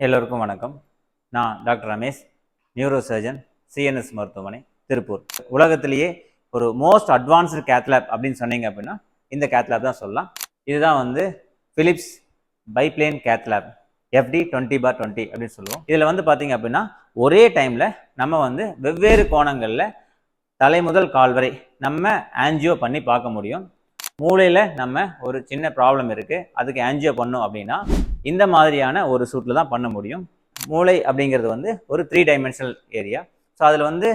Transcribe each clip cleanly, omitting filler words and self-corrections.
எல்லோருக்கும் வணக்கம். நான் doctor Ramesh, neuro surgeon, CNS மருத்துவமனை, திருப்பூர். உலகத்திலேயே ஒரு மோஸ்ட் அட்வான்ஸ்டு கேத்லேப் அப்படின்னு சொன்னீங்க அப்படின்னா இந்த கேத்லேப் தான் சொல்லலாம். இதுதான் வந்து பிலிப்ஸ் பைப்ளேன் கேத்லேப் FD 20/20 அப்படின்னு சொல்லுவோம். இதில் வந்து பார்த்தீங்க அப்படின்னா ஒரே டைமில் நம்ம வந்து வெவ்வேறு கோணங்களில் தலை முதல் கால் வரை நம்ம ஆன்ஜியோ பண்ணி பார்க்க முடியும். மூளையில் நம்ம ஒரு சின்ன ப்ராப்ளம் இருக்குது, அதுக்கு ஆன்ஜியோ பண்ணோம் அப்படின்னா இந்த மாதிரியான ஒரு சூட்டில் தான் பண்ண முடியும். மூளை அப்படிங்கிறது வந்து ஒரு 3 டைமென்ஷனல் ஏரியா. ஸோ அதில் வந்து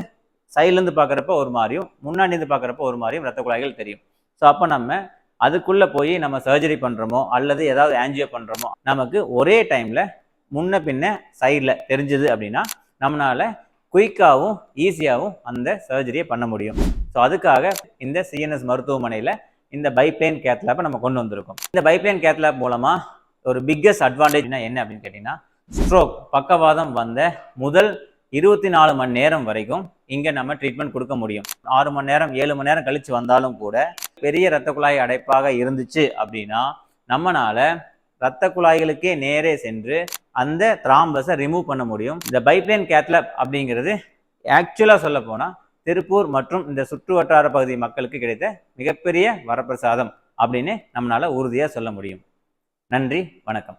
சைட்லேருந்து பார்க்குறப்ப ஒரு மாதிரியும் முன்னாடிருந்து பார்க்குறப்ப ஒரு மாதிரியும் ரத்த குழாய்கள் தெரியும். ஸோ அப்போ நம்ம அதுக்குள்ளே போய் நம்ம சர்ஜரி பண்ணுறோமோ அல்லது ஏதாவது ஆன்ஜியோ பண்ணுறோமோ நமக்கு ஒரே டைமில் முன்ன பின்ன சைடில் தெரிஞ்சுது அப்படின்னா நம்மளால் குயிக்காகவும் ஈஸியாகவும் அந்த சர்ஜரியை பண்ண முடியும். ஸோ அதுக்காக இந்த சிஎன்எஸ் மருத்துவமனையில் இந்த பைப்ளேன் கேத்லேப்பை நம்ம கொண்டு வந்திருக்கோம். இந்த பைப்ளேன் கேத்லேப் மூலமாக ஒரு பிக்கஸ்ட் அட்வான்டேஜ்னா என்ன அப்படின்னு கேட்டிங்கன்னா, ஸ்ட்ரோக் பக்கவாதம் வந்த முதல் 24 மணி நேரம் வரைக்கும் இங்கே நம்ம ட்ரீட்மெண்ட் கொடுக்க முடியும். 6 மணி நேரம் 7 மணி நேரம் கழித்து வந்தாலும் கூட பெரிய இரத்த குழாய் அடைப்பாக இருந்துச்சு அப்படின்னா நம்மளால இரத்த குழாய்களுக்கே நேரே சென்று அந்த த்ராம்பஸை ரிமூவ் பண்ண முடியும். இந்த பைப்ளேன் கேத்லேப் அப்படிங்கிறது ஆக்சுவலாக சொல்ல போனால் திருப்பூர் மற்றும் இந்த சுற்று வட்டார பகுதி மக்களுக்கு கிடைத்த மிகப்பெரிய வரப்பிரசாதம் அப்படின்னு நம்மளால உறுதியாக சொல்ல முடியும். நன்றி, வணக்கம்.